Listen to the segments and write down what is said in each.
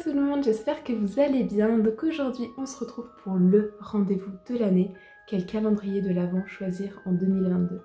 tout le monde, j'espère que vous allez bien. Donc aujourd'hui on se retrouve pour le rendez-vous de l'année. Quel calendrier de l'Avent choisir en 2022?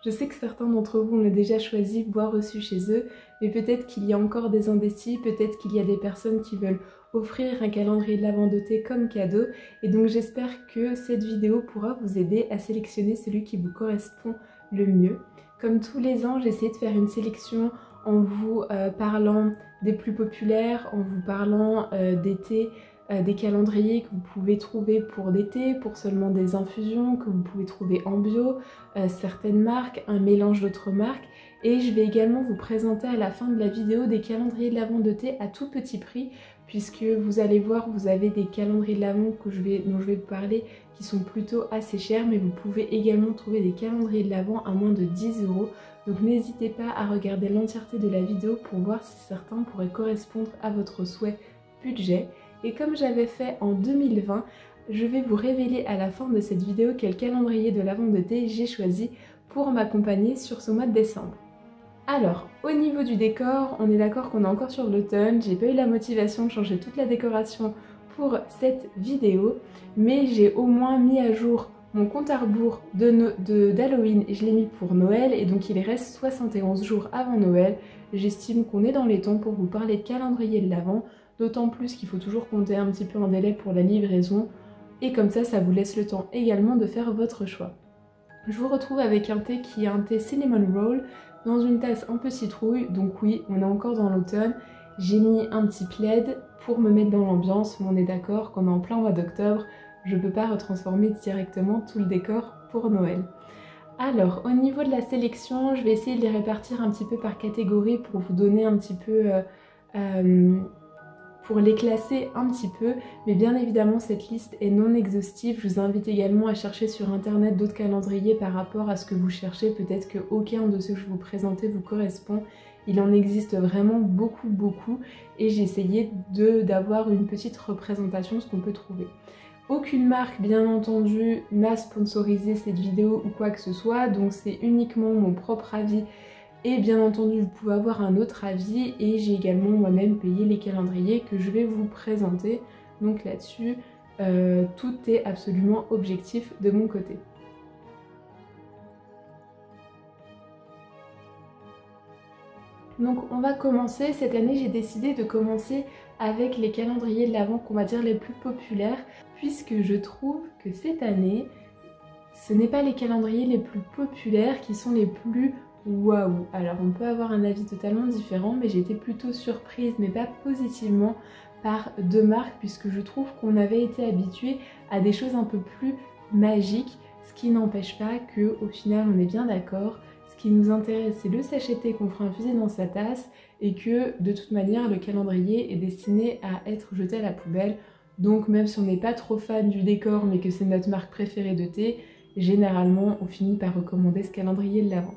Je sais que certains d'entre vous l'ont déjà choisi, voire reçu chez eux, mais peut-être qu'il y a encore des indécis, peut-être qu'il y a des personnes qui veulent offrir un calendrier de l'Avent de thé comme cadeau. Et donc j'espère que cette vidéo pourra vous aider à sélectionner celui qui vous correspond le mieux. Comme tous les ans, j'essaie de faire une sélection en vous parlant des plus populaires, en vous parlant des thés, des calendriers que vous pouvez trouver pour des thés, pour seulement des infusions, que vous pouvez trouver en bio, certaines marques, un mélange d'autres marques. Et je vais également vous présenter à la fin de la vidéo des calendriers de l'Avent de thé à tout petit prix, puisque vous allez voir, vous avez des calendriers de l'Avent dont je vais vous parler qui sont plutôt assez chers, mais vous pouvez également trouver des calendriers de l'Avent à moins de 10 €. Donc n'hésitez pas à regarder l'entièreté de la vidéo pour voir si certains pourraient correspondre à votre souhait budget. Et comme j'avais fait en 2020, je vais vous révéler à la fin de cette vidéo quel calendrier de l'Avent de thé j'ai choisi pour m'accompagner sur ce mois de décembre. Alors, au niveau du décor, on est d'accord qu'on est encore sur l'automne, j'ai pas eu la motivation de changer toute la décoration pour cette vidéo, mais j'ai au moins mis à jour mon compte à rebours d'Halloween et je l'ai mis pour Noël et donc il reste 71 jours avant Noël. J'estime qu'on est dans les temps pour vous parler de calendrier de l'Avent, d'autant plus qu'il faut toujours compter un petit peu en délai pour la livraison et comme ça vous laisse le temps également de faire votre choix. Je vous retrouve avec un thé qui est un thé Cinnamon Roll dans une tasse un peu citrouille, donc oui, on est encore dans l'automne. J'ai mis un petit plaid pour me mettre dans l'ambiance, mais on est d'accord qu'on est en plein mois d'octobre, je ne peux pas retransformer directement tout le décor pour Noël. Alors, au niveau de la sélection, je vais essayer de les répartir un petit peu par catégorie pour vous donner un petit peu... pour les classer un petit peu, mais bien évidemment cette liste est non exhaustive. Je vous invite également à chercher sur internet d'autres calendriers par rapport à ce que vous cherchez. Peut-être qu'aucun de ceux que je vous présentais vous correspond. Il en existe vraiment beaucoup et j'ai essayé d'avoir une petite représentation de ce qu'on peut trouver. Aucune marque, bien entendu, n'a sponsorisé cette vidéo ou quoi que ce soit, donc c'est uniquement mon propre avis. Et bien entendu, vous pouvez avoir un autre avis et j'ai également moi-même payé les calendriers que je vais vous présenter. Donc là-dessus, tout est absolument objectif de mon côté. Donc on va commencer, cette année j'ai décidé de commencer avec les calendriers de l'Avent qu'on va dire les plus populaires, puisque je trouve que cette année, ce n'est pas les calendriers les plus populaires qui sont les plus waouh. Alors on peut avoir un avis totalement différent, mais j'ai été plutôt surprise, mais pas positivement, par deux marques, puisque je trouve qu'on avait été habitué à des choses un peu plus magiques, ce qui n'empêche pas que au final on est bien d'accord. Ce qui nous intéresse, c'est le sachet de thé qu'on fera infuser dans sa tasse et que de toute manière le calendrier est destiné à être jeté à la poubelle. Donc même si on n'est pas trop fan du décor mais que c'est notre marque préférée de thé, généralement on finit par recommander ce calendrier de l'Avent.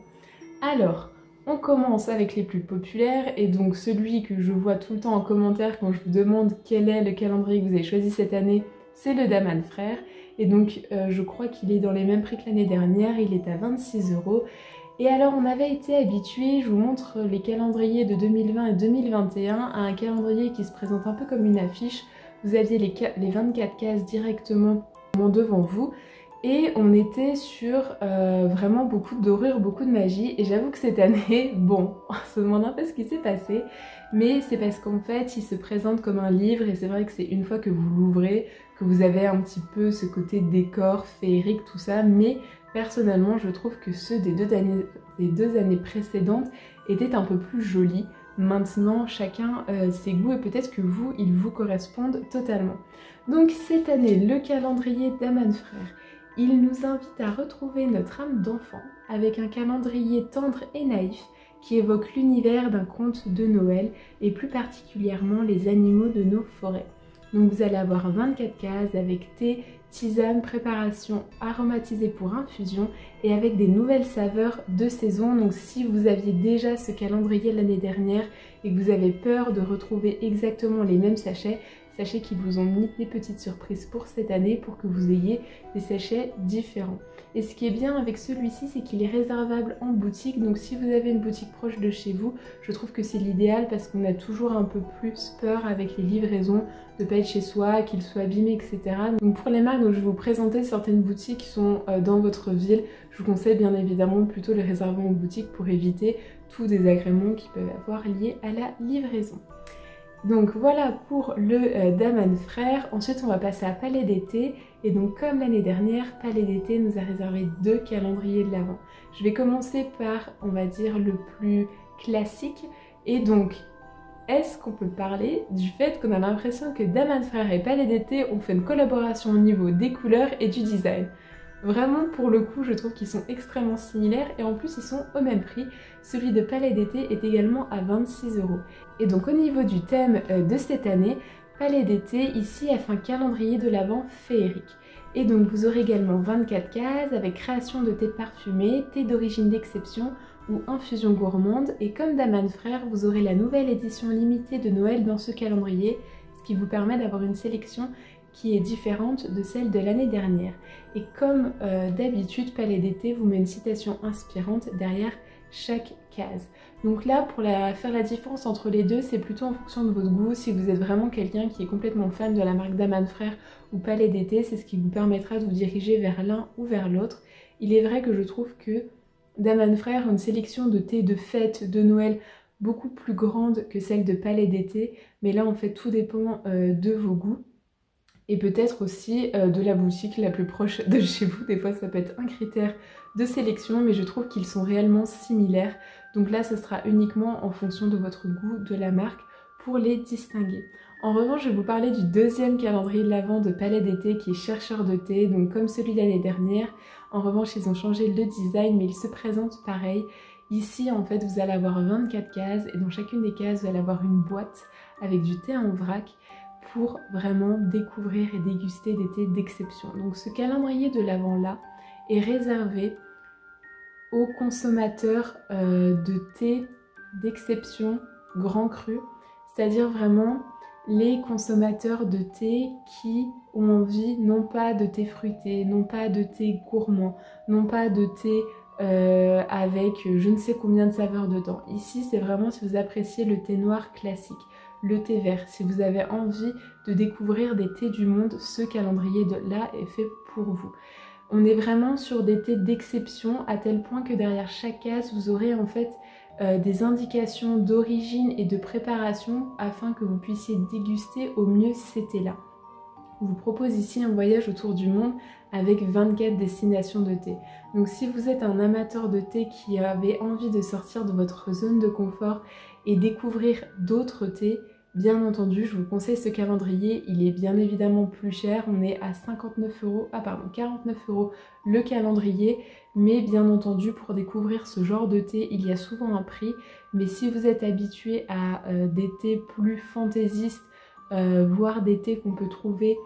Alors, on commence avec les plus populaires et donc celui que je vois tout le temps en commentaire quand je vous demande quel est le calendrier que vous avez choisi cette année, c'est le Daman Frères. Et donc je crois qu'il est dans les mêmes prix que l'année dernière, il est à 26 €. Et alors on avait été habitué, je vous montre les calendriers de 2020 et 2021, à un calendrier qui se présente un peu comme une affiche. Vous aviez les 24 cases directement devant vous. Et on était sur vraiment beaucoup de dorures, beaucoup de magie. Et j'avoue que cette année, bon, on se demande un peu ce qui s'est passé. Mais c'est parce qu'en fait, il se présente comme un livre. Et c'est vrai que c'est une fois que vous l'ouvrez, que vous avez un petit peu ce côté décor, féerique, tout ça. Mais personnellement, je trouve que ceux des deux années précédentes étaient un peu plus jolis. Maintenant, chacun ses goûts et peut-être que vous, ils vous correspondent totalement. Donc cette année, le calendrier Daman Frères, il nous invite à retrouver notre âme d'enfant avec un calendrier tendre et naïf qui évoque l'univers d'un conte de Noël et plus particulièrement les animaux de nos forêts. Donc vous allez avoir 24 cases avec thé, tisane, préparation aromatisée pour infusion et avec des nouvelles saveurs de saison. Donc si vous aviez déjà ce calendrier l'année dernière et que vous avez peur de retrouver exactement les mêmes sachets, sachez qu'ils vous ont mis des petites surprises pour cette année pour que vous ayez des sachets différents. Et ce qui est bien avec celui-ci, c'est qu'il est réservable en boutique, donc si vous avez une boutique proche de chez vous, je trouve que c'est l'idéal parce qu'on a toujours un peu plus peur avec les livraisons de pas être chez soi, qu'ils soient abîmés, etc. Donc pour les marques dont je vais vous présenter, certaines boutiques qui sont dans votre ville, je vous conseille bien évidemment plutôt les réserver en boutique pour éviter tout désagrément qu'ils peuvent avoir lié à la livraison. Donc voilà pour le Daman Frères. Ensuite on va passer à Palais d'été. Et donc comme l'année dernière, Palais d'été nous a réservé 2 calendriers de l'Avent. Je vais commencer par, on va dire, le plus classique. Et donc, est-ce qu'on peut parler du fait qu'on a l'impression que Daman Frères et Palais d'été ont fait une collaboration au niveau des couleurs et du design? Vraiment, pour le coup, je trouve qu'ils sont extrêmement similaires et en plus, ils sont au même prix. Celui de Palais d'été est également à 26 €. Et donc, au niveau du thème de cette année, Palais d'été, ici, a fait un calendrier de l'Avent féerique. Et donc, vous aurez également 24 cases avec création de thé parfumé, thé d'origine d'exception ou infusion gourmande. Et comme Daman Frères, vous aurez la nouvelle édition limitée de Noël dans ce calendrier, ce qui vous permet d'avoir une sélection qui est différente de celle de l'année dernière. Et comme d'habitude, Palais d'été vous met une citation inspirante derrière chaque case. Donc là, pour faire la différence entre les deux, c'est plutôt en fonction de votre goût. Si vous êtes vraiment quelqu'un qui est complètement fan de la marque Daman Frères ou Palais d'été, c'est ce qui vous permettra de vous diriger vers l'un ou vers l'autre. Il est vrai que je trouve que Daman Frères a une sélection de thé de fête, de Noël, beaucoup plus grande que celle de Palais d'été. Mais là, en fait, tout dépend de vos goûts. Et peut-être aussi de la boutique la plus proche de chez vous. Des fois, ça peut être un critère de sélection, mais je trouve qu'ils sont réellement similaires. Donc là, ce sera uniquement en fonction de votre goût de la marque pour les distinguer. En revanche, je vais vous parler du deuxième calendrier de l'Avent de Palais d'été qui est chercheur de thé, donc comme celui de l'année dernière. En revanche, ils ont changé le design, mais il se présente pareil. Ici, en fait, vous allez avoir 24 cases et dans chacune des cases, vous allez avoir une boîte avec du thé en vrac pour vraiment découvrir et déguster des thés d'exception. Donc ce calendrier de l'Avent-là est réservé aux consommateurs de thé d'exception grand cru, c'est-à-dire vraiment les consommateurs de thé qui ont envie non pas de thé fruité, non pas de thé gourmand, non pas de thé avec je ne sais combien de saveurs dedans. Ici, c'est vraiment si vous appréciez le thé noir classique, le thé vert. Si vous avez envie de découvrir des thés du monde, ce calendrier là est fait pour vous. On est vraiment sur des thés d'exception à tel point que derrière chaque case, vous aurez en fait des indications d'origine et de préparation afin que vous puissiez déguster au mieux ces thés-là. On vous propose ici un voyage autour du monde avec 24 destinations de thé. Donc si vous êtes un amateur de thé qui avait envie de sortir de votre zone de confort et découvrir d'autres thés, bien entendu, je vous conseille ce calendrier. Il est bien évidemment plus cher, on est à 49 € le calendrier, mais bien entendu, pour découvrir ce genre de thé, il y a souvent un prix. Mais si vous êtes habitué à des thés plus fantaisistes, voire des thés qu'on peut trouver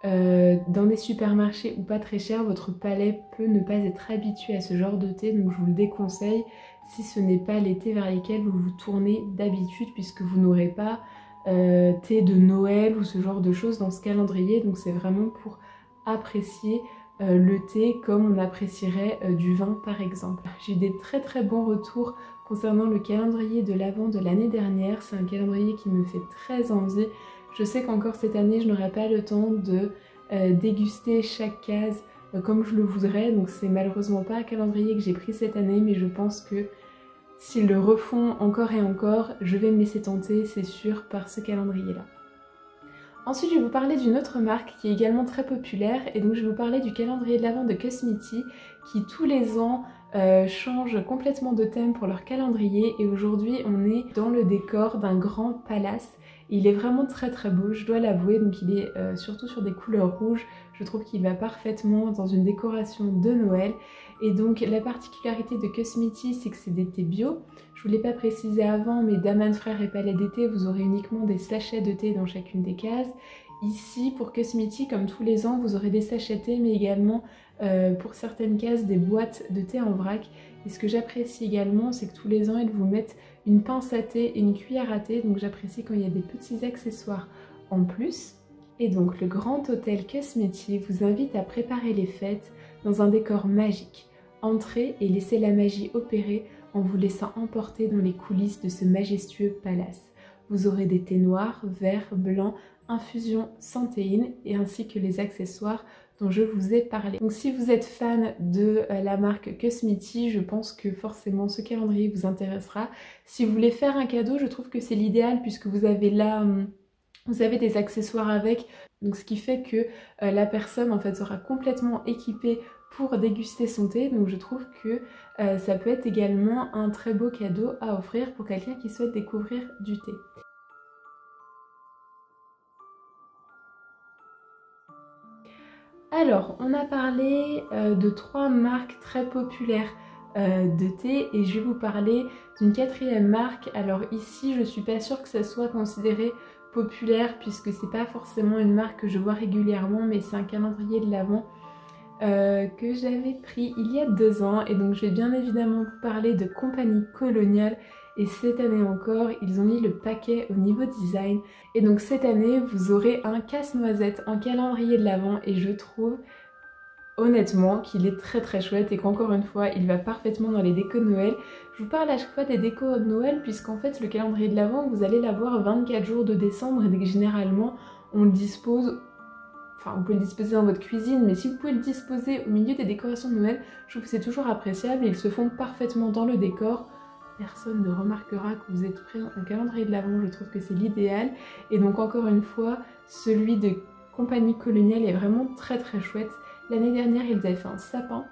dans des supermarchés ou pas très chers, votre palais peut ne pas être habitué à ce genre de thé, donc je vous le déconseille si ce n'est pas les thés vers lesquels vous vous tournez d'habitude, puisque vous n'aurez pas thé de Noël ou ce genre de choses dans ce calendrier. Donc c'est vraiment pour apprécier le thé comme on apprécierait du vin par exemple. J'ai eu des très bons retours concernant le calendrier de l'Avent de l'année dernière. C'est un calendrier qui me fait très envie. Je sais qu'encore cette année je n'aurai pas le temps de déguster chaque case comme je le voudrais, donc c'est malheureusement pas un calendrier que j'ai pris cette année, mais je pense que s'ils le refont encore et encore, je vais me laisser tenter, c'est sûr, par ce calendrier-là. Ensuite, je vais vous parler d'une autre marque qui est également très populaire, et donc je vais vous parler du calendrier de l'Avent de Cosmiti, qui tous les ans change complètement de thème pour leur calendrier, et aujourd'hui on est dans le décor d'un grand palace. Il est vraiment très beau, je dois l'avouer, donc il est surtout sur des couleurs rouges. Je trouve qu'il va parfaitement dans une décoration de Noël. Et donc la particularité de Cosmiti, c'est que c'est des thés bio. Je ne vous l'ai pas précisé avant, mais Daman Frères et Palais d'été, vous aurez uniquement des sachets de thé dans chacune des cases. Ici, pour Cosmiti, comme tous les ans, vous aurez des sachets thé, mais également pour certaines cases, des boîtes de thé en vrac. Et ce que j'apprécie également, c'est que tous les ans, ils vous mettent une pince à thé et une cuillère à thé. Donc j'apprécie quand il y a des petits accessoires en plus. Et donc le Grand Hôtel Cosmétique vous invite à préparer les fêtes dans un décor magique. Entrez et laissez la magie opérer en vous laissant emporter dans les coulisses de ce majestueux palace. Vous aurez des thés noirs, verts, blancs, infusion sans théine et ainsi que les accessoires dont je vous ai parlé. Donc si vous êtes fan de la marque Cosmeti, je pense que forcément ce calendrier vous intéressera. Si vous voulez faire un cadeau, je trouve que c'est l'idéal puisque vous avez là... Vous avez des accessoires avec, donc ce qui fait que la personne en fait sera complètement équipée pour déguster son thé. Donc je trouve que ça peut être également un très beau cadeau à offrir pour quelqu'un qui souhaite découvrir du thé. Alors, on a parlé de 3 marques très populaires de thé et je vais vous parler d'une 4e marque. Alors ici, je suis pas sûre que ça soit considéré populaire puisque c'est pas forcément une marque que je vois régulièrement, mais c'est un calendrier de l'Avent que j'avais pris il y a 2 ans et donc je vais bien évidemment vous parler de Compagnie Coloniale. Et cette année encore, ils ont mis le paquet au niveau design. Et donc cette année, vous aurez un casse-noisette en calendrier de l'Avent et je trouve honnêtement qu'il est très très chouette et qu'encore une fois, il va parfaitement dans les décos de Noël. Je vous parle à chaque fois des décos de Noël puisqu'en fait, le calendrier de l'Avent, vous allez l'avoir 24 jours de décembre et généralement, on le dispose... Enfin, vous pouvez le disposer dans votre cuisine, mais si vous pouvez le disposer au milieu des décorations de Noël, je trouve que c'est toujours appréciable et ils se font parfaitement dans le décor. Personne ne remarquera que vous êtes pris un calendrier de l'Avent, je trouve que c'est l'idéal. Et donc encore une fois, celui de Compagnie Coloniale est vraiment très très chouette. L'année dernière, ils avaient fait un sapin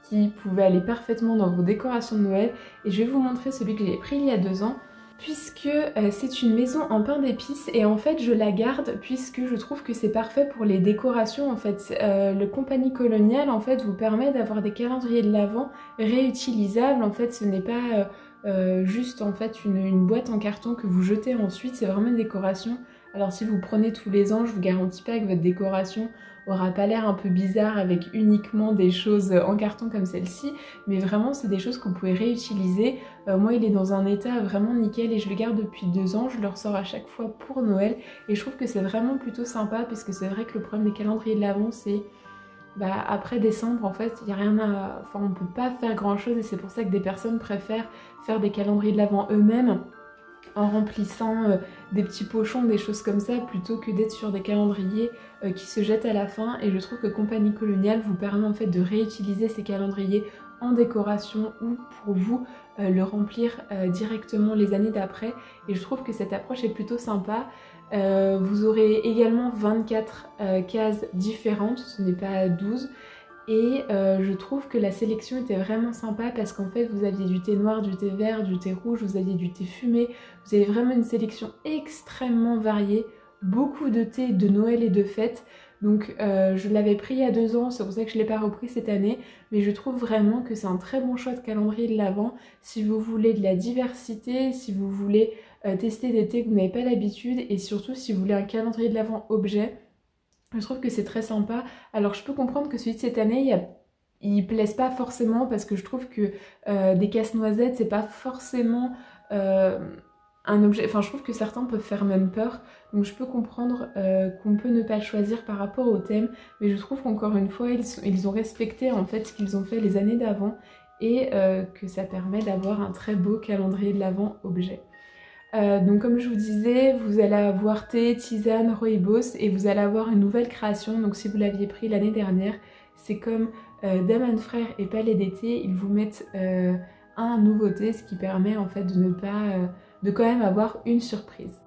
qui pouvait aller parfaitement dans vos décorations de Noël. Et je vais vous montrer celui que j'ai pris il y a 2 ans, puisque c'est une maison en pain d'épices et en fait je la garde puisque je trouve que c'est parfait pour les décorations en fait. Le Compagnie Coloniale en fait vous permet d'avoir des calendriers de l'Avent réutilisables. En fait ce n'est pas juste en fait une boîte en carton que vous jetez ensuite, c'est vraiment une décoration. Alors si vous prenez tous les ans, je vous garantis pas que votre décoration aura pas l'air un peu bizarre avec uniquement des choses en carton comme celle-ci, mais vraiment c'est des choses que vous pouvez réutiliser. Moi il est dans un état vraiment nickel et je le garde depuis 2 ans, je le ressors à chaque fois pour Noël et je trouve que c'est vraiment plutôt sympa parce que c'est vrai que le problème des calendriers de l'Avent c'est après décembre en fait il n'y a rien à... Enfin on peut pas faire grand chose et c'est pour ça que des personnes préfèrent faire des calendriers de l'Avent eux-mêmes en remplissant des petits pochons, des choses comme ça, plutôt que d'être sur des calendriers qui se jettent à la fin. Et je trouve que Compagnie Coloniale vous permet en fait de réutiliser ces calendriers en décoration ou pour vous le remplir directement les années d'après. Et je trouve que cette approche est plutôt sympa. Vous aurez également 24 cases différentes, ce n'est pas 12. Et je trouve que la sélection était vraiment sympa parce qu'en fait vous aviez du thé noir, du thé vert, du thé rouge, vous aviez du thé fumé, vous avez vraiment une sélection extrêmement variée, beaucoup de thé de Noël et de fête. Donc je l'avais pris il y a 2 ans, c'est pour ça que je ne l'ai pas repris cette année, mais je trouve vraiment que c'est un très bon choix de calendrier de l'Avent si vous voulez de la diversité, si vous voulez tester des thés que vous n'avez pas l'habitude et surtout si vous voulez un calendrier de l'Avent objet. Je trouve que c'est très sympa. Alors je peux comprendre que celui de cette année, il plaise pas forcément parce que je trouve que des casse-noisettes, c'est pas forcément un objet... Enfin je trouve que certains peuvent faire même peur. Donc je peux comprendre qu'on peut ne pas le choisir par rapport au thème. Mais je trouve qu'encore une fois, ils ont respecté en fait ce qu'ils ont fait les années d'avant. Et que ça permet d'avoir un très beau calendrier de l'Avent objet. Donc comme je vous disais, vous allez avoir thé, tisane, rooibos et vous allez avoir une nouvelle création. Donc si vous l'aviez pris l'année dernière, c'est comme Daman Frères et Palais d'été, ils vous mettent un nouveau thé, ce qui permet en fait de ne pas, de quand même avoir une surprise.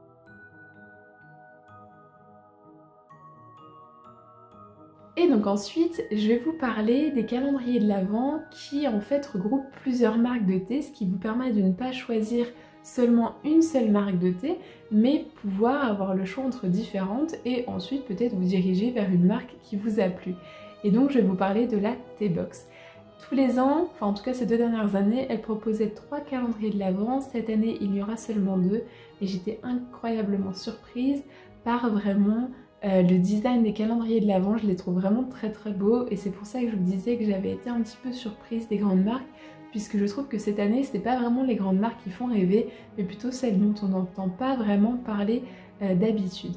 Et donc ensuite, je vais vous parler des calendriers de l'Avent qui en fait regroupent plusieurs marques de thé, ce qui vous permet de ne pas choisir seulement une seule marque de thé, mais pouvoir avoir le choix entre différentes et ensuite peut-être vous diriger vers une marque qui vous a plu. Et donc je vais vous parler de la T-Box. Tous les ans, enfin en tout cas ces 2 dernières années, elle proposait 3 calendriers de l'Avent. Cette année il y aura seulement 2 et j'étais incroyablement surprise par vraiment le design des calendriers de l'Avent. Je les trouve vraiment très très beaux et c'est pour ça que je vous disais que j'avais été un petit peu surprise des grandes marques, puisque je trouve que cette année, c'était pas vraiment les grandes marques qui font rêver, mais plutôt celles dont on n'entend pas vraiment parler d'habitude.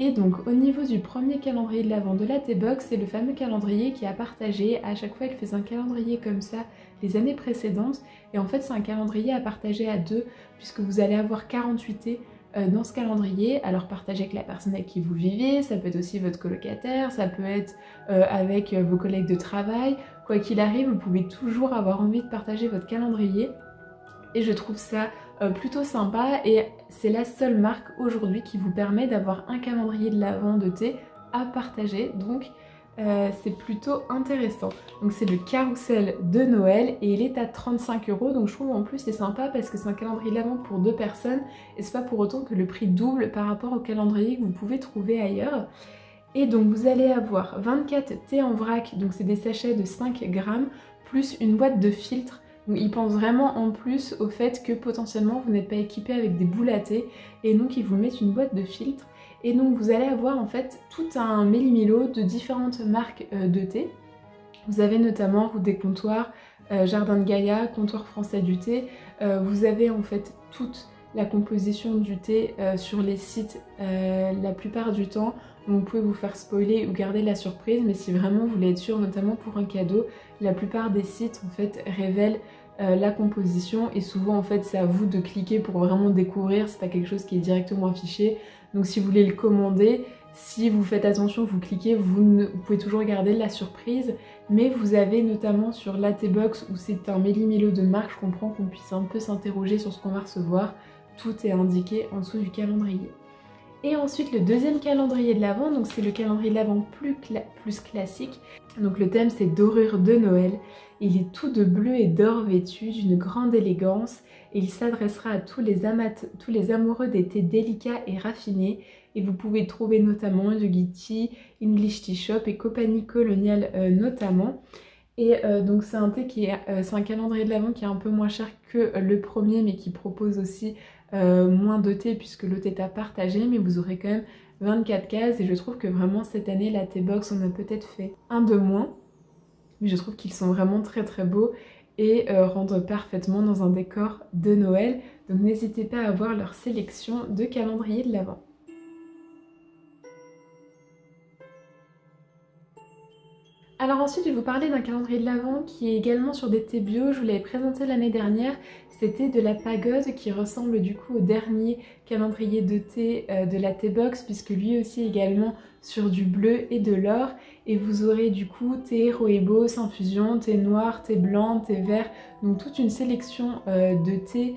Et donc au niveau du premier calendrier de l'Avent de la T-Box, c'est le fameux calendrier qui a partagé. À chaque fois elle faisait un calendrier comme ça les années précédentes. Et en fait c'est un calendrier à partager à deux puisque vous allez avoir 48 thés dans ce calendrier. Alors partagez avec la personne avec qui vous vivez, ça peut être aussi votre colocataire, ça peut être avec vos collègues de travail. Quoi qu'il arrive, vous pouvez toujours avoir envie de partager votre calendrier. Et je trouve ça plutôt sympa et c'est la seule marque aujourd'hui qui vous permet d'avoir un calendrier de l'Avent de thé à partager, donc c'est plutôt intéressant. Donc c'est le carrousel de Noël et il est à 35 €, donc je trouve en plus c'est sympa parce que c'est un calendrier de l'Avent pour 2 personnes et c'est pas pour autant que le prix double par rapport au calendrier que vous pouvez trouver ailleurs. Et donc vous allez avoir 24 thés en vrac, donc c'est des sachets de 5 grammes, plus une boîte de filtres. Donc ils pensent vraiment en plus au fait que potentiellement vous n'êtes pas équipé avec des boules à thé et donc ils vous mettent une boîte de filtres. Et donc vous allez avoir en fait tout un méli-mélo de différentes marques de thé. Vous avez notamment Route des Comptoirs, Jardin de Gaïa, Comptoir Français du thé. Vous avez en fait toute la composition du thé sur les sites la plupart du temps. Donc vous pouvez vous faire spoiler ou garder la surprise, mais si vraiment vous voulez être sûr, notamment pour un cadeau, la plupart des sites en fait révèlent la composition et souvent en fait c'est à vous de cliquer pour vraiment découvrir, c'est pas quelque chose qui est directement affiché. Donc si vous voulez le commander, si vous faites attention, vous cliquez, vous pouvez toujours garder la surprise, mais vous avez notamment sur la T-Box où c'est un méli-mélo de marque, je comprends qu'on puisse un peu s'interroger sur ce qu'on va recevoir, tout est indiqué en dessous du calendrier. Et ensuite le deuxième calendrier de l'Avent, donc c'est le calendrier de l'Avent plus classique. Donc le thème c'est dorure de Noël. Il est tout de bleu et d'or vêtu d'une grande élégance et il s'adressera à tous les amoureux des thés délicats et raffinés. Et vous pouvez trouver notamment Yogi Tea, English Tea Shop et Compagnie Coloniale notamment. Et donc c'est un thé qui est, c'est un calendrier de l'Avent qui est un peu moins cher que le premier mais qui propose aussi moins de thé puisque le thé est à partager, mais vous aurez quand même 24 cases et je trouve que vraiment cette année la T-Box on a peut-être fait un de moins, mais je trouve qu'ils sont vraiment très très beaux et rentrent parfaitement dans un décor de Noël, donc n'hésitez pas à voir leur sélection de calendrier de l'Avent. Alors ensuite, je vais vous parler d'un calendrier de l'Avent qui est également sur des thés bio. Je vous l'avais présenté l'année dernière. C'était de la Pagode qui ressemble du coup au dernier calendrier de thé de la T-Box puisque lui aussi également sur du bleu et de l'or. Et vous aurez du coup thé rooibos, infusion, thé noir, thé blanc, thé vert. Donc toute une sélection de thé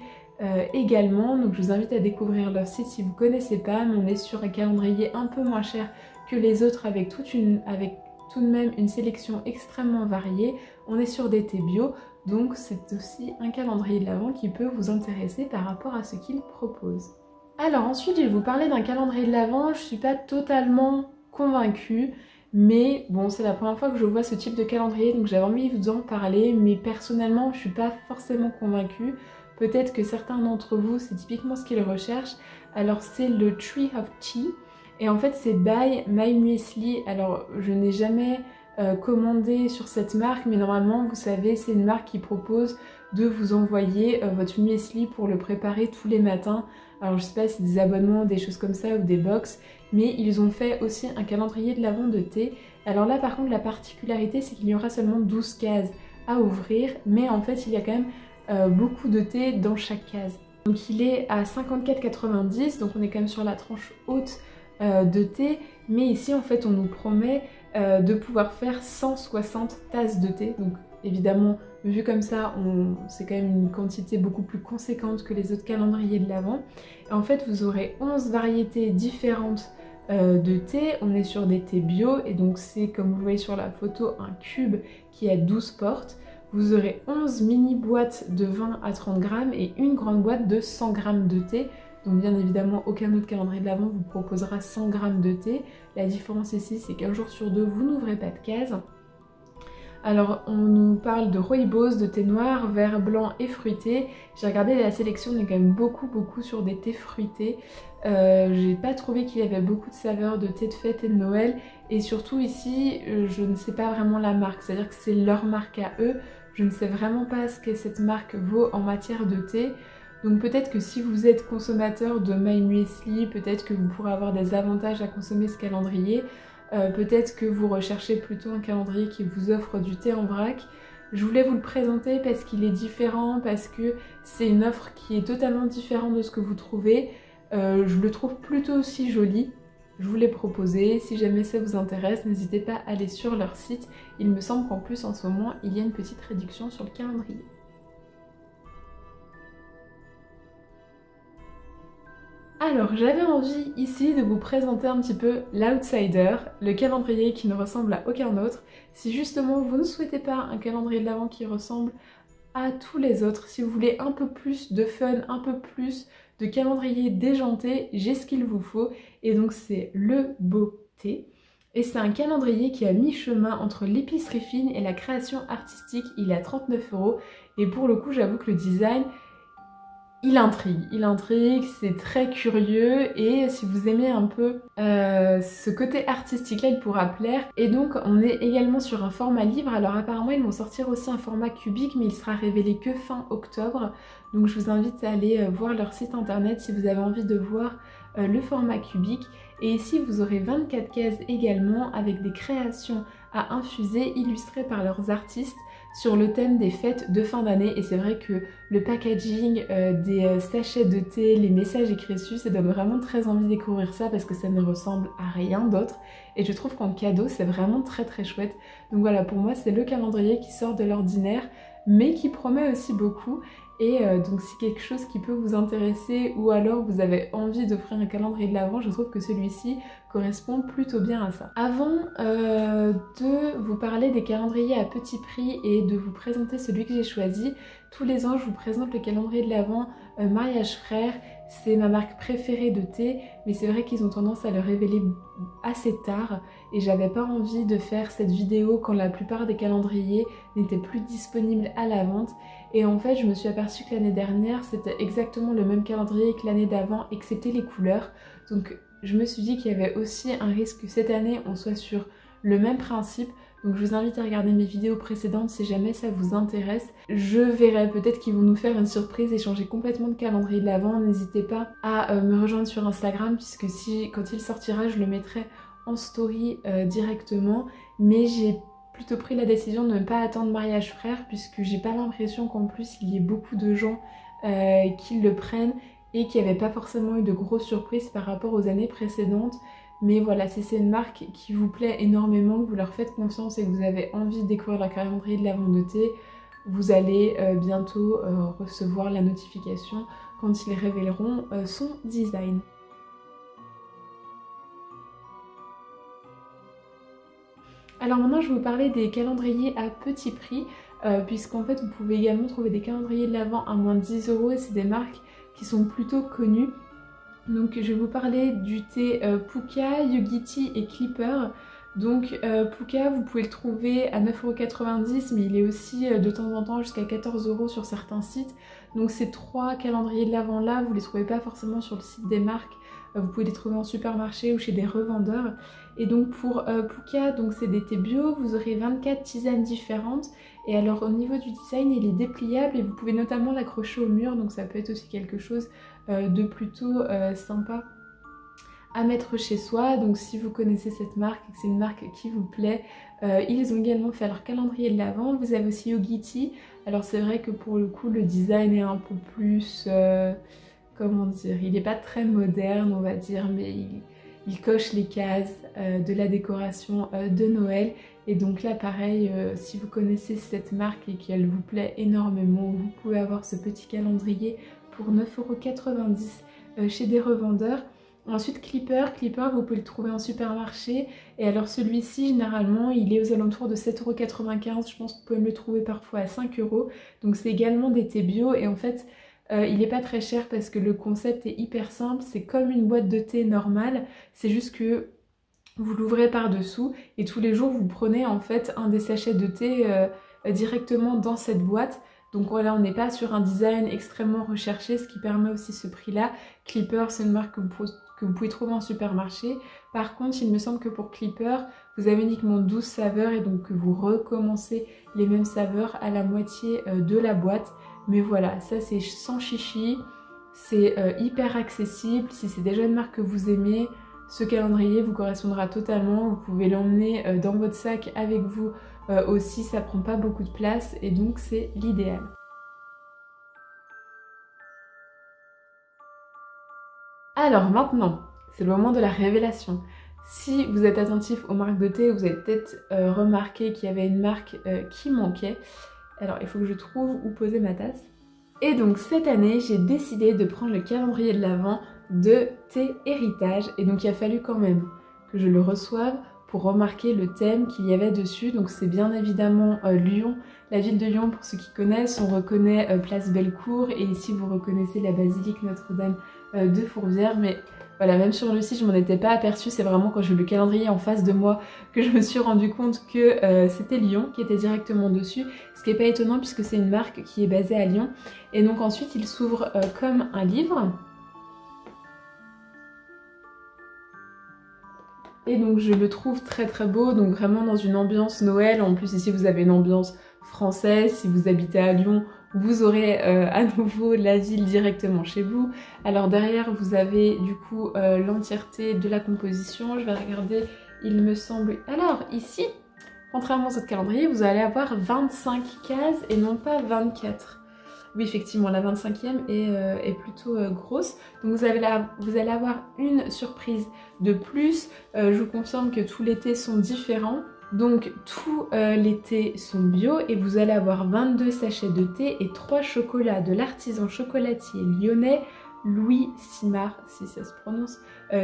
également. Donc je vous invite à découvrir leur site si vous ne connaissez pas. Mais on est sur un calendrier un peu moins cher que les autres avec tout de même une sélection extrêmement variée. On est sur des thés bio, donc c'est aussi un calendrier de l'Avent qui peut vous intéresser par rapport à ce qu'il propose. Alors ensuite, je vais vous parler d'un calendrier de l'Avent. Je ne suis pas totalement convaincue, mais bon, c'est la première fois que je vois ce type de calendrier, donc j'avais envie de vous en parler, mais personnellement, je ne suis pas forcément convaincue. Peut-être que certains d'entre vous, c'est typiquement ce qu'ils recherchent. Alors c'est le Tree of Tea. Et en fait c'est by My Muesli. Alors je n'ai jamais commandé sur cette marque, mais normalement vous savez c'est une marque qui propose de vous envoyer votre muesli pour le préparer tous les matins. Alors je sais pas si c'est des abonnements, des choses comme ça ou des box, mais ils ont fait aussi un calendrier de l'Avent de thé. Alors là par contre la particularité c'est qu'il y aura seulement 12 cases à ouvrir, mais en fait il y a quand même beaucoup de thé dans chaque case. Donc il est à 54,90 €, donc on est quand même sur la tranche haute de thé, mais ici en fait on nous promet de pouvoir faire 160 tasses de thé, donc évidemment vu comme ça c'est quand même une quantité beaucoup plus conséquente que les autres calendriers de l'Avent. Et en fait vous aurez 11 variétés différentes de thé, on est sur des thés bio et donc c'est comme vous le voyez sur la photo un cube qui a 12 portes. Vous aurez 11 mini boîtes de 20 à 30 grammes et une grande boîte de 100 grammes de thé. Donc bien évidemment, aucun autre calendrier de l'Avent vous proposera 100 grammes de thé. La différence ici, c'est qu'un jour sur deux, vous n'ouvrez pas de case. Alors on nous parle de rooibos, de thé noir, vert, blanc et fruité. J'ai regardé la sélection, on est quand même beaucoup sur des thés fruités. J'ai pas trouvé qu'il y avait beaucoup de saveurs de thé de fête et de Noël. Et surtout ici, je ne sais pas vraiment la marque, c'est-à-dire que c'est leur marque à eux. Je ne sais vraiment pas ce que cette marque vaut en matière de thé. Donc peut-être que si vous êtes consommateur de My Muesli, peut-être que vous pourrez avoir des avantages à consommer ce calendrier. Peut-être que vous recherchez plutôt un calendrier qui vous offre du thé en vrac. Je voulais vous le présenter parce qu'il est différent, parce que c'est une offre qui est totalement différente de ce que vous trouvez. Je le trouve plutôt aussi joli. Je vous l'ai proposé. Si jamais ça vous intéresse, n'hésitez pas à aller sur leur site. Il me semble qu'en plus en ce moment, il y a une petite réduction sur le calendrier. Alors, j'avais envie ici de vous présenter un petit peu l'Outsider, le calendrier qui ne ressemble à aucun autre. Si justement vous ne souhaitez pas un calendrier de l'Avent qui ressemble à tous les autres, si vous voulez un peu plus de fun, un peu plus de calendrier déjanté, j'ai ce qu'il vous faut. Et donc c'est le beau thé. Et c'est un calendrier qui est à mi-chemin entre l'épicerie fine et la création artistique. Il est à 39 €. Et pour le coup, j'avoue que le design... il intrigue, c'est très curieux et si vous aimez un peu ce côté artistique là, il pourra plaire. Et donc on est également sur un format livre. Alors apparemment ils vont sortir aussi un format cubique mais il sera révélé que fin octobre. Donc je vous invite à aller voir leur site internet si vous avez envie de voir le format cubique. Et ici vous aurez 24 cases également avec des créations à infuser illustrées par leurs artistes sur le thème des fêtes de fin d'année. Et c'est vrai que le packaging des sachets de thé, les messages écrits dessus, ça donne vraiment très envie de découvrir ça parce que ça ne ressemble à rien d'autre. Et je trouve qu'en cadeau, c'est vraiment très très chouette. Donc voilà, pour moi, c'est le calendrier qui sort de l'ordinaire, mais qui promet aussi beaucoup. Et donc si quelque chose qui peut vous intéresser ou alors vous avez envie d'offrir un calendrier de l'Avent, je trouve que celui-ci correspond plutôt bien à ça. Avant de vous parler des calendriers à petit prix et de vous présenter celui que j'ai choisi, tous les ans je vous présente le calendrier de l'Avent Mariage Frères. C'est ma marque préférée de thé, mais c'est vrai qu'ils ont tendance à le révéler assez tard et j'avais pas envie de faire cette vidéo quand la plupart des calendriers n'étaient plus disponibles à la vente. Et en fait, je me suis aperçue que l'année dernière, c'était exactement le même calendrier que l'année d'avant, excepté les couleurs. Donc je me suis dit qu'il y avait aussi un risque que cette année, on soit sur le même principe. Donc je vous invite à regarder mes vidéos précédentes si jamais ça vous intéresse. Je verrai, peut-être qu'ils vont nous faire une surprise et changer complètement de calendrier de l'Avent. N'hésitez pas à me rejoindre sur Instagram puisque quand il sortira, je le mettrai en story directement. Mais j'ai plutôt pris la décision de ne pas attendre Mariage Frères puisque j'ai pas l'impression qu'en plus il y ait beaucoup de gens qui le prennent et qu'il n'y avait pas forcément eu de grosses surprises par rapport aux années précédentes. Mais voilà, si c'est une marque qui vous plaît énormément, que vous leur faites confiance et que vous avez envie de découvrir leur calendrier de l'Avent de thé, vous allez bientôt recevoir la notification quand ils révéleront son design. Alors maintenant je vais vous parler des calendriers à petit prix, puisqu'en fait vous pouvez également trouver des calendriers de l'Avent à moins de 10 € et c'est des marques qui sont plutôt connues. Donc je vais vous parler du thé Pukka, Yogi et Clipper. Donc Pukka, vous pouvez le trouver à 9,90 € mais il est aussi de temps en temps jusqu'à 14 € sur certains sites. Donc ces trois calendriers de l'Avent là, vous ne les trouvez pas forcément sur le site des marques. Vous pouvez les trouver en supermarché ou chez des revendeurs. Et donc pour Pukka, donc c'est des thés bio, vous aurez 24 tisanes différentes. Et alors au niveau du design, il est dépliable et vous pouvez notamment l'accrocher au mur, donc ça peut être aussi quelque chose de plutôt sympa à mettre chez soi. Donc si vous connaissez cette marque et que c'est une marque qui vous plaît, ils ont également fait leur calendrier de l'Avent. Vous avez aussi Yogi. Alors c'est vrai que pour le coup le design est un peu plus... comment dire, il n'est pas très moderne on va dire, mais il coche les cases de la décoration de Noël. Et donc là pareil, si vous connaissez cette marque et qu'elle vous plaît énormément, vous pouvez avoir ce petit calendrier pour 9,90 € chez des revendeurs. Ensuite Clipper, vous pouvez le trouver en supermarché. Et alors celui-ci généralement il est aux alentours de 7,95 €, je pense que vous pouvez me le trouver parfois à 5 €. Donc c'est également des thés bio et en fait il n'est pas très cher parce que le concept est hyper simple, c'est comme une boîte de thé normale, c'est juste que vous l'ouvrez par dessous et tous les jours vous prenez en fait un des sachets de thé directement dans cette boîte. Donc voilà, on n'est pas sur un design extrêmement recherché, ce qui permet aussi ce prix-là. Clipper, c'est une marque que vous pouvez trouver en supermarché. Par contre, il me semble que pour Clipper, vous avez uniquement 12 saveurs et donc que vous recommencez les mêmes saveurs à la moitié de la boîte. Mais voilà, ça c'est sans chichi, c'est hyper accessible. Si c'est déjà une marque que vous aimez, ce calendrier vous correspondra totalement. Vous pouvez l'emmener dans votre sac avec vous aussi, ça prend pas beaucoup de place et donc c'est l'idéal. Alors maintenant, c'est le moment de la révélation. Si vous êtes attentif aux marques de thé, vous avez peut-être remarqué qu'il y avait une marque qui manquait. Alors il faut que je trouve où poser ma tasse. Et donc cette année, j'ai décidé de prendre le calendrier de l'Avent de Thé Héritage. Et donc il a fallu quand même que je le reçoive pour remarquer le thème qu'il y avait dessus. Donc c'est bien évidemment Lyon, la ville de Lyon pour ceux qui connaissent. On reconnaît Place Bellecour et ici vous reconnaissez la basilique Notre-Dame de Fourvière. Mais voilà, même sur le site je m'en étais pas aperçue. C'est vraiment quand j'ai eu le calendrier en face de moi que je me suis rendu compte que c'était Lyon qui était directement dessus. Ce qui n'est pas étonnant puisque c'est une marque qui est basée à Lyon. Et donc ensuite il s'ouvre comme un livre. Et donc je le trouve très très beau, donc vraiment dans une ambiance Noël. En plus ici vous avez une ambiance française, si vous habitez à Lyon, vous aurez à nouveau la ville directement chez vous. Alors derrière vous avez du coup l'entièreté de la composition, je vais regarder, il me semble... Alors ici, contrairement à votre calendrier, vous allez avoir 25 cases et non pas 24. Oui, effectivement, la 25e est plutôt grosse. Donc vous allez avoir une surprise de plus. Je vous confirme que tous les thés sont différents. Donc tous les thés sont bio et vous allez avoir 22 sachets de thé et 3 chocolats de l'artisan chocolatier lyonnais Louis Simard, si ça se prononce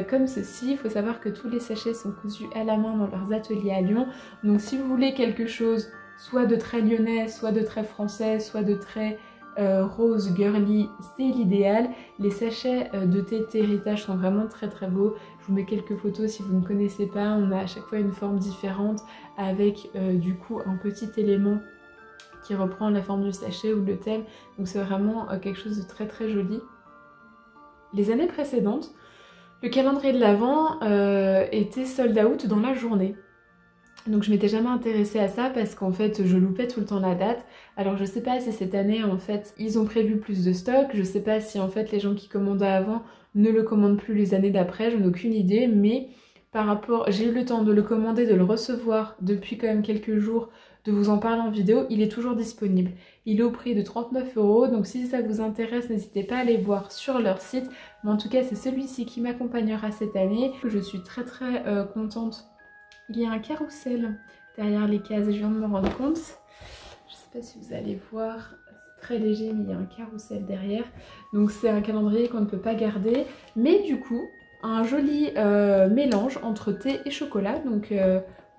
comme ceci. Il faut savoir que tous les sachets sont cousus à la main dans leurs ateliers à Lyon. Donc si vous voulez quelque chose soit de très lyonnais, soit de très français, soit de très... rose, girly, c'est l'idéal. Les sachets de thé Héritage sont vraiment très très beaux. Je vous mets quelques photos si vous ne connaissez pas. On a à chaque fois une forme différente avec du coup un petit élément qui reprend la forme du sachet ou le thème. Donc c'est vraiment quelque chose de très très joli. Les années précédentes, le calendrier de l'Avent était sold out dans la journée. Donc je m'étais jamais intéressée à ça parce qu'en fait je loupais tout le temps la date. Alors je sais pas si cette année en fait ils ont prévu plus de stock, je sais pas si en fait les gens qui commandaient avant ne le commandent plus les années d'après, j'en ai aucune idée, mais par rapport, j'ai eu le temps de le commander, de le recevoir depuis quand même quelques jours, de vous en parler en vidéo, il est toujours disponible. Il est au prix de 39 €, donc si ça vous intéresse, n'hésitez pas à aller voir sur leur site. Mais en tout cas c'est celui-ci qui m'accompagnera cette année. Je suis très très contente. Il y a un carrousel derrière les cases, je viens de me rendre compte. Je sais pas si vous allez voir, c'est très léger mais il y a un carrousel derrière. Donc c'est un calendrier qu'on ne peut pas garder. Mais du coup, un joli mélange entre thé et chocolat. Donc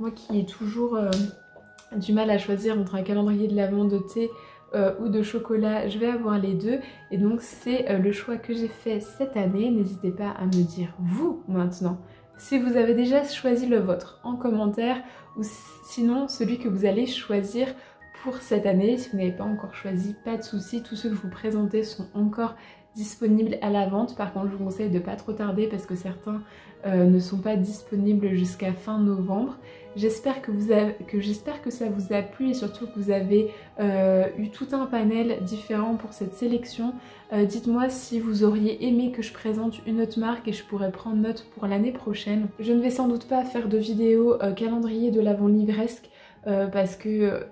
moi qui ai toujours du mal à choisir entre un calendrier de l'Avent de thé ou de chocolat, je vais avoir les deux. Et donc c'est le choix que j'ai fait cette année. N'hésitez pas à me dire vous maintenant si vous avez déjà choisi le vôtre en commentaire ou sinon celui que vous allez choisir pour cette année. Si vous n'avez pas encore choisi, pas de souci, tous ceux que je vous présentais sont encore disponibles à la vente. Par contre je vous conseille de ne pas trop tarder parce que certains ne sont pas disponibles jusqu'à fin novembre. J'espère que ça vous a plu et surtout que vous avez eu tout un panel différent pour cette sélection. Dites-moi si vous auriez aimé que je présente une autre marque et je pourrais prendre note pour l'année prochaine. Je ne vais sans doute pas faire de vidéo calendrier de l'Avent livresque parce que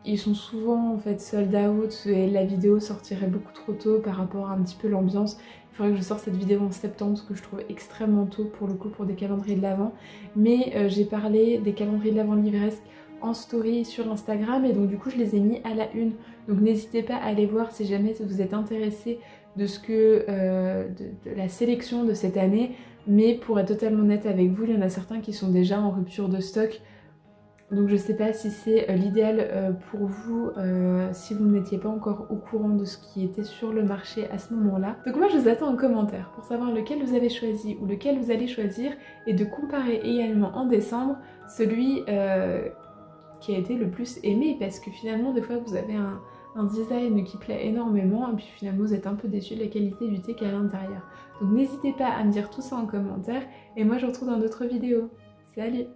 ils sont souvent en fait sold out et la vidéo sortirait beaucoup trop tôt par rapport à un petit peu l'ambiance. Il faudrait que je sorte cette vidéo en septembre, ce que je trouve extrêmement tôt pour le coup pour des calendriers de l'Avent. Mais j'ai parlé des calendriers de l'Avent livresque en story sur Instagram et donc du coup je les ai mis à la une. Donc n'hésitez pas à aller voir si jamais vous êtes intéressé de ce que de la sélection de cette année. Mais pour être totalement honnête avec vous, il y en a certains qui sont déjà en rupture de stock. Donc je sais pas si c'est l'idéal pour vous si vous n'étiez pas encore au courant de ce qui était sur le marché à ce moment-là. Donc moi je vous attends en commentaire pour savoir lequel vous avez choisi ou lequel vous allez choisir et de comparer également en décembre celui qui a été le plus aimé parce que finalement des fois vous avez un design qui plaît énormément et puis finalement vous êtes un peu déçu de la qualité du thé qu'il y a à l'intérieur. Donc n'hésitez pas à me dire tout ça en commentaire et moi je vous retrouve dans d'autres vidéos. Salut!